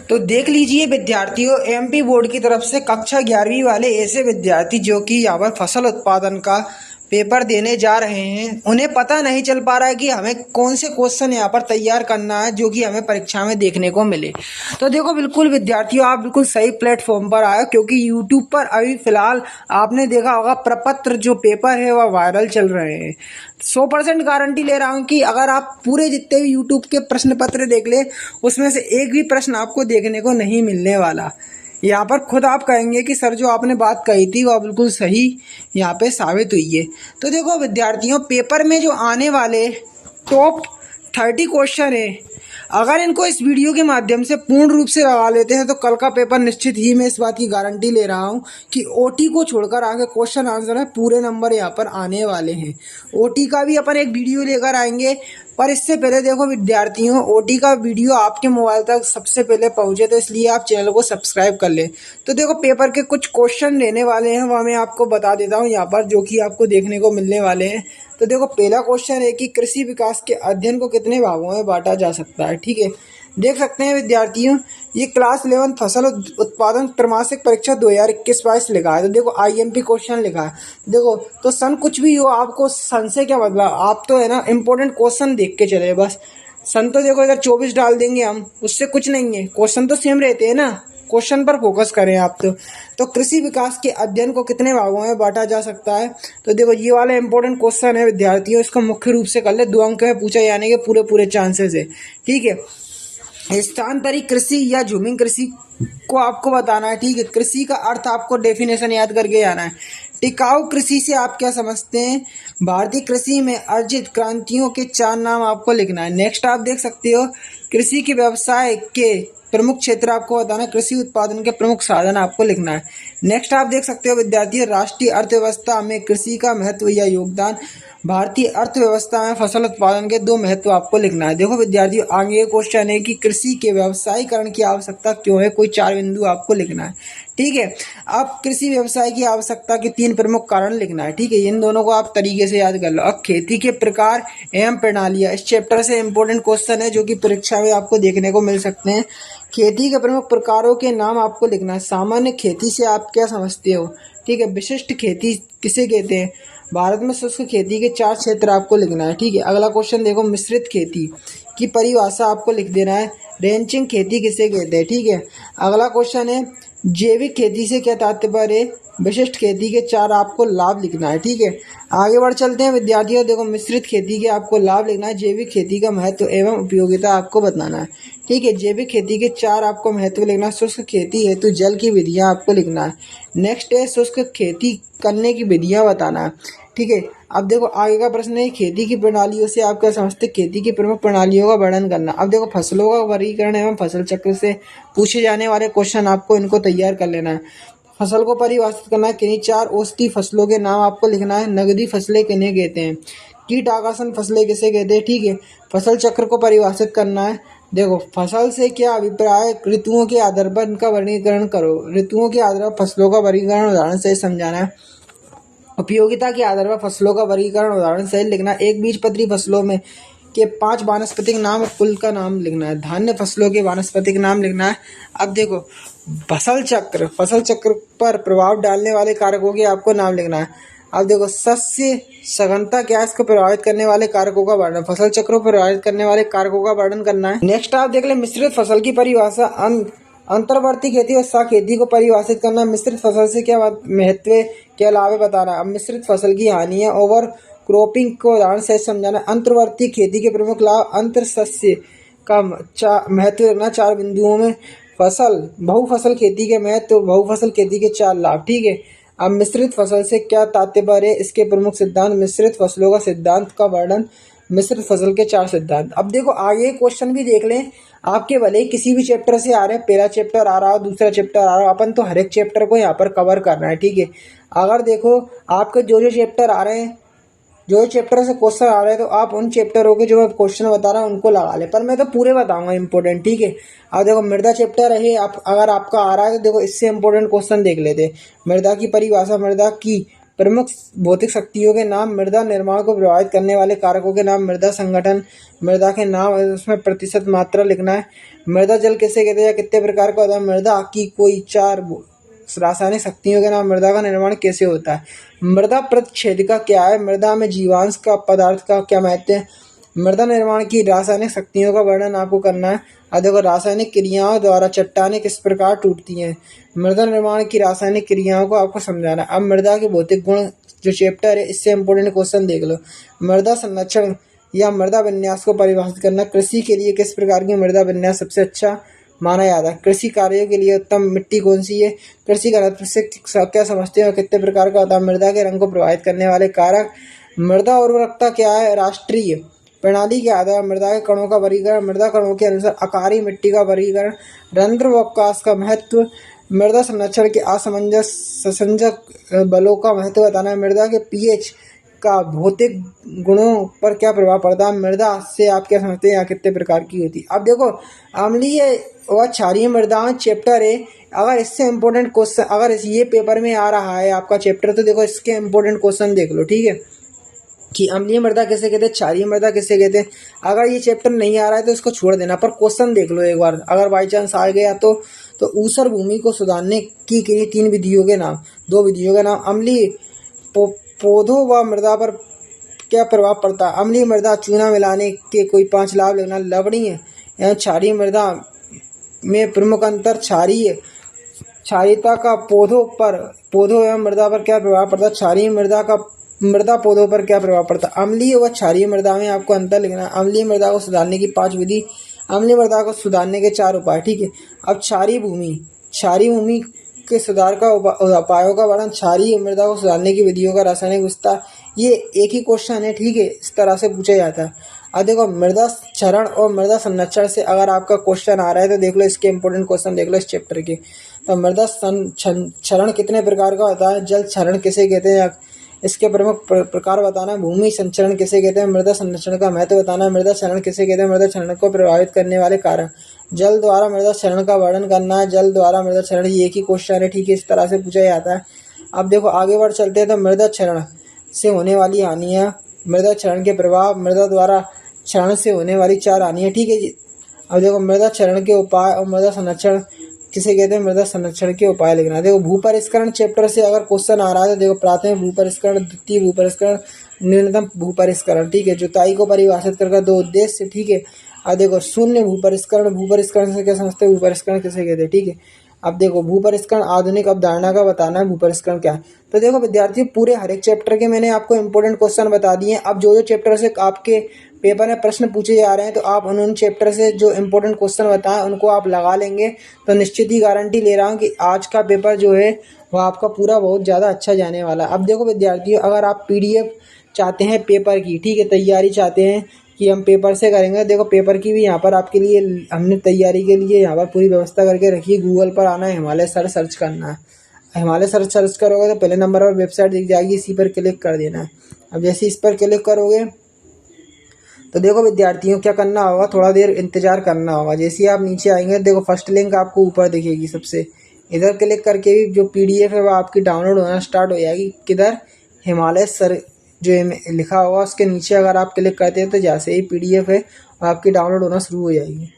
तो देख लीजिए विद्यार्थियों, एमपी बोर्ड की तरफ से कक्षा 11वीं वाले ऐसे विद्यार्थी जो कि यहाँ पर फसल उत्पादन का पेपर देने जा रहे हैं, उन्हें पता नहीं चल पा रहा है कि हमें कौन से क्वेश्चन यहाँ पर तैयार करना है जो कि हमें परीक्षा में देखने को मिले। तो देखो बिल्कुल विद्यार्थियों, आप बिल्कुल सही प्लेटफॉर्म पर आए, क्योंकि यूट्यूब पर अभी फिलहाल आपने देखा होगा प्रपत्र जो पेपर है वह वायरल चल रहे हैं। 100% गारंटी ले रहा हूँ कि अगर आप पूरे जितने भी यूट्यूब के प्रश्न पत्र देख ले, उसमें से एक भी प्रश्न आपको देखने को नहीं मिलने वाला। यहाँ पर खुद आप कहेंगे कि सर जो आपने बात कही थी वह बिल्कुल सही यहाँ पे साबित हुई है। तो देखो विद्यार्थियों, पेपर में जो आने वाले टॉप 30 क्वेश्चन है, अगर इनको इस वीडियो के माध्यम से पूर्ण रूप से लगा लेते हैं तो कल का पेपर निश्चित ही, मैं इस बात की गारंटी ले रहा हूं कि ओटी को छोड़कर आगे क्वेश्चन आंसर है पूरे नंबर यहाँ पर आने वाले हैं। ओटी का भी अपन एक वीडियो लेकर आएंगे, पर इससे पहले देखो विद्यार्थियों, ओटी का वीडियो आपके मोबाइल तक सबसे पहले पहुंचे, तो इसलिए आप चैनल को सब्सक्राइब कर लें। तो देखो पेपर के कुछ क्वेश्चन लेने वाले हैं, वह मैं आपको बता देता हूँ यहाँ पर, जो कि आपको देखने को मिलने वाले हैं। तो देखो पहला क्वेश्चन है कि कृषि विकास के अध्ययन को कितने भागों में बांटा जा सकता है। ठीक है, देख सकते हैं विद्यार्थियों, ये क्लास 11 फसल उत्पादन त्रैमासिक परीक्षा 2021-22 लिखा है। तो देखो आईएमपी क्वेश्चन लिखा है। देखो तो सन कुछ भी हो, आपको सन से क्या मतलब, आप तो है ना इंपॉर्टेंट क्वेश्चन देख के चले बस। सन तो देखो इधर 24 डाल देंगे हम, उससे कुछ नहीं है, क्वेश्चन तो सेम रहते हैं ना, क्वेश्चन पर फोकस करें आप। तो कृषि विकास के अध्ययन को कितने भागों में बांटा जा सकता है। तो देखो ये वाला इंपॉर्टेंट क्वेश्चन है विद्यार्थियों, इसको मुख्य रूप से कर ले, 2 अंक में पूछा जाने के पूरे चांसेस है। ठीक है, स्थानांतरित कृषि या झूमिंग कृषि को आपको बताना है। ठीक है, कृषि का अर्थ आपको डेफिनेशन याद करके आना है। टिकाऊ कृषि से आप क्या समझते हैं। भारतीय कृषि में अर्जित क्रांतियों के 4 नाम आपको लिखना है। नेक्स्ट आप देख सकते हो, कृषि के व्यवसाय के प्रमुख क्षेत्र आपको बताना है। कृषि उत्पादन के प्रमुख साधन आपको लिखना है। नेक्स्ट आप देख सकते हो विद्यार्थी, राष्ट्रीय अर्थव्यवस्था में कृषि का महत्व या योगदान। भारतीय अर्थव्यवस्था में फसल उत्पादन के 2 महत्व आपको लिखना है। देखो विद्यार्थियों, आगे क्वेश्चन है कि कृषि के व्यवसायीकरण की आवश्यकता क्यों है, कोई 4 बिंदु आपको लिखना है। ठीक है, अब कृषि व्यवसाय की आवश्यकता के 3 प्रमुख कारण लिखना है। ठीक है, इन दोनों को आप तरीके से याद कर लो। अब खेती के प्रकार एवं प्रणालियां, इस चैप्टर से इंपॉर्टेंट क्वेश्चन है जो कि परीक्षा में आपको देखने को मिल सकते हैं। खेती के प्रमुख प्रकारों के नाम आपको लिखना है। सामान्य खेती से आप क्या समझते हो। ठीक है, विशिष्ट खेती किसे कहते हैं। भारत में शुष्क खेती के 4 क्षेत्र आपको लिखना है। ठीक है, अगला क्वेश्चन देखो, मिश्रित खेती की परिभाषा आपको लिख देना है। रेंचिंग खेती किसे कहते हैं। ठीक है, अगला क्वेश्चन है, जैविक खेती से क्या तात्पर्य है। विशिष्ट खेती के 4 आपको लाभ लिखना है। ठीक है, आगे बढ़ चलते हैं विद्यार्थियों, देखो मिश्रित खेती के आपको लाभ लिखना है। जैविक खेती का महत्व एवं उपयोगिता आपको बताना है। ठीक है, जैविक खेती के 4 आपको महत्व लिखना है। शुष्क खेती हेतु जल की विधियां आपको लिखना है। नेक्स्ट है, शुष्क खेती करने की विधियां बताना है। ठीक है, अब देखो आगे का प्रश्न है, खेती की प्रणालियों से आप क्या समझते हैं। खेती की प्रमुख प्रणालियों का वर्णन करना। अब देखो फसलों का वर्गीकरण एवं फसल चक्र से पूछे जाने वाले क्वेश्चन आपको इनको तैयार कर लेना है। फसल को परिभाषित करना है। किन्हीं 4 औषधि फसलों के नाम आपको लिखना है। नगदी फसलें किन्हें कहते हैं। कीट आकर्षण फसलें किसे कहते हैं। ठीक है, फसल चक्र को परिभाषित करना है। देखो फसल से क्या अभिप्राय, ऋतुओं के आधार पर इनका वर्गीकरण करो। ऋतुओं के आधार पर फसलों का वर्गीकरण उदाहरण से समझाना है। उपयोगिता के आधार पर फसलों का वर्गीकरण उदाहरण सहित लिखना। एक बीजपत्री फसलों में के 5 वानस्पतिक नाम, कुल का नाम लिखना है। धान्य फसलों के वानस्पतिक नाम लिखना है। अब देखो फसल चक्र पर प्रभाव डालने वाले कारकों के आपको नाम लिखना है। अब देखो शस्य सघनता क्या है, इसको प्रभावित करने वाले कारकों का वर्णन। फसल चक्र को प्रभावित करने वाले कारकों का वर्णन करना है। नेक्स्ट आप देख ले, मिश्रित फसल की परिभाषा। अंतर्वर्ती खेती और साख खेती को परिभाषित करना। मिश्रित फसल से क्या महत्व क्या लाभ है बताना। अब मिश्रित फसल की हानियां, ओवर क्रॉपिंग को उदाहरण से समझाना। अंतर्वर्ती खेती के प्रमुख लाभ, अंतर सस्य का महत्व रखना 4 बिंदुओं में। बहुफसल खेती के महत्व, बहुफसल खेती के 4 लाभ। ठीक है, अब मिश्रित फसल से क्या तात्पर्य है, इसके प्रमुख सिद्धांत। मिश्रित फसलों का सिद्धांत का वर्णन। मिश्रित फसल के 4 सिद्धांत। अब देखो आगे क्वेश्चन भी देख लें, आपके भले ही किसी भी चैप्टर से आ रहे हैं, पहला चैप्टर आ रहा हो, दूसरा चैप्टर आ रहा हो, अपन तो हर एक चैप्टर को यहाँ पर कवर करना है। ठीक है, अगर देखो आपके जो चैप्टर आ रहे हैं, जो चैप्टर से क्वेश्चन आ रहे हैं, तो आप उन चैप्टरों के जो मैं क्वेश्चन बता रहा हूँ उनको लगा ले, पर मैं तो पूरे बताऊंगा इंपॉर्टेंट। ठीक है, अब देखो मृदा चैप्टर है, आप अगर आपका आ रहा है तो देखो इससे इंपॉर्टेंट क्वेश्चन देख लेते हैं। मृदा की परिभाषा, मृदा की प्रमुख भौतिक शक्तियों के नाम, मृदा निर्माण को प्रभावित करने वाले कारकों के नाम, मृदा संगठन, मृदा के नाम, उसमें प्रतिशत मात्रा लिखना है। मृदा जल किसे कहते हैं या कितने प्रकार का होता है? मृदा की कोई 4 रासायनिक शक्तियों के नाम। मृदा का निर्माण कैसे होता है? मृदा प्रतिच्छेदिका क्या है? मृदा में जीवांश का पदार्थ का क्या महत्व है? मृदा निर्माण की रासायनिक शक्तियों का वर्णन आपको करना है। अब देखो, रासायनिक क्रियाओं द्वारा चट्टानें किस प्रकार टूटती हैं? मृदा निर्माण की रासायनिक क्रियाओं को आपको समझाना है। अब मृदा के भौतिक गुण जो चैप्टर है, इससे इंपोर्टेंट क्वेश्चन देख लो। मृदा संरक्षण या मृदा विन्यास को परिभाषित करना। कृषि के लिए किस प्रकार की मृदा विन्यास सबसे अच्छा माना जाता है? कृषि कार्यों के लिए उत्तम मिट्टी कौन सी है? कृषि घनत्व से क्या समझते हैं और कितने प्रकार का होता है? मृदा के रंग को प्रभावित करने वाले कारक। मृदा उर्वरकता क्या है? राष्ट्रीय प्रणाली के आधार मृदा के कणों का वर्गीकरण। मृदा कणों के अनुसार आकारी मिट्टी का वर्गीकरण। रंध्र व अवकाश का महत्व। मृदा संरक्षण के असंजक बलों का महत्व बताना है। मृदा के पीएच का भौतिक गुणों पर क्या प्रभाव पड़ता है? मृदा से आप क्या समझते हैं या कितने प्रकार की होती है? अब देखो, अम्लीय व क्षारीय मृदाएं चैप्टर है। अगर इससे इम्पोर्टेंट क्वेश्चन, अगर ये पेपर में आ रहा है आपका चैप्टर, तो देखो इसके इम्पोर्टेंट क्वेश्चन देख लो, ठीक है, कि अम्लीय मृदा किसे कहते हैं, क्षारीय मृदा किसे कहते हैं। अगर ये चैप्टर नहीं आ रहा है तो इसको छोड़ देना, पर क्वेश्चन देख लो एक बार, अगर बाई चांस आ गया तो ऊसर भूमि को सुधारने की 3 विधियों के नाम, 2 विधियों के नाम। अम्लीय पौधों व मृदा पर क्या प्रभाव पड़ता है? अम्लीय मृदा चूना मिलाने के कोई 5 लाभ लेना। लवणीय एवं क्षारीय मृदा में प्रमुख अंतर। क्षारीयता का पौधों एवं मृदा पर क्या प्रभाव पड़ता है? क्षारीय मृदा पौधों पर क्या प्रभाव पड़ता है? अम्लीय व क्षारीय मृदा में आपको अंतर लिखना है। अम्लीय मृदा को सुधारने की 5 विधि, अम्लीय मृदा को सुधारने के 4 उपाय, ठीक है। अब क्षारीय भूमि के सुधार का उपायों का वर्णन। क्षारीय मृदा को सुधारने की विधियों का रासायनिक विस्तार। ये एक ही क्वेश्चन है, ठीक है, इस तरह से पूछा जाता है। अब देखो, मृदा क्षरण और मृदा संरक्षण से अगर आपका क्वेश्चन आ रहा है तो देख लो, इसके इंपॉर्टेंट क्वेश्चन देख लो इस चैप्टर के। तो मृदा क्षरण कितने प्रकार का होता है? जल क्षरण किसे कहते हैं, इसके प्रमुख प्रकार बताना है। भूमि संचरण किसे कहते हैं? मृदा संरक्षण का महत्व बताना है। मृदा क्षरण किसे कहते हैं? मृदा क्षरण को प्रभावित करने वाले कारक। जल द्वारा मृदा क्षरण का वर्णन करना है। जल द्वारा मृदा क्षरण, ये एक ही क्वेश्चन है, ठीक है, इस तरह से पूछा जाता है। अब देखो आगे बढ़ चलते हैं। तो मृदा क्षरण से होने वाली हानियाँ, मृदा क्षरण के प्रभाव, मृदा द्वारा क्षरण से होने वाली 4 हानियाँ, ठीक है जी। अब देखो, मृदा क्षरण के उपाय और मृदा संरक्षण किसे कहते हैं? मृदा संरक्षण के उपाय लिखना। देखो, भूपरिष्करण चैप्टर से अगर क्वेश्चन आ रहा है तो देखो, प्राथमिक भूपरिष्करण, द्वितीय भूपरिष्करण, न्यूनतम भूपरिष्करण, ठीक है। जुताई को परिभाषित करके 2 उद्देश्य, ठीक है। अब देखो, शून्य भूपरिष्करण से क्या समझते हैं? भूपरिष्करण किसे कहते हैं, ठीक है। अब देखो, भूपरिष्करण आधुनिक अवधारणा का बताना है, भूपरिष्करण क्या है। तो देखो विद्यार्थियों, पूरे हर एक चैप्टर के मैंने आपको इंपॉर्टेंट क्वेश्चन बता दिए। अब जो चैप्टर से आपके पेपर में प्रश्न पूछे जा रहे हैं, तो आप उन चैप्टर से जो इंपॉर्टेंट क्वेश्चन बताएं उनको आप लगा लेंगे, तो निश्चित ही गारंटी ले रहा हूँ कि आज का पेपर जो है वो आपका पूरा बहुत ज़्यादा अच्छा जाने वाला है। अब देखो विद्यार्थियों, अगर आप PDF चाहते हैं पेपर की, ठीक है, तैयारी चाहते हैं कि हम पेपर से करेंगे, देखो पेपर की भी यहाँ पर आपके लिए हमने तैयारी के लिए यहाँ पर पूरी व्यवस्था करके रखी है। गूगल पर आना है, हिमालय सर सर्च करना है। हिमालय सर सर्च करोगे तो पहले नंबर पर वेबसाइट दिख जाएगी, इसी पर क्लिक कर देना है। अब जैसे इस पर क्लिक करोगे तो देखो विद्यार्थियों, क्या करना होगा, थोड़ा देर इंतजार करना होगा। जैसे ही आप नीचे आएंगे, देखो फर्स्ट लिंक आपको ऊपर दिखेगी सबसे, इधर क्लिक करके भी जो PDF है वो आपकी डाउनलोड होना स्टार्ट हो जाएगी। किधर? हिमालय सर जो लिखा होगा उसके नीचे अगर आप क्लिक करते हैं तो जैसे ही PDF है आपकी डाउनलोड होना शुरू हो जाएगी।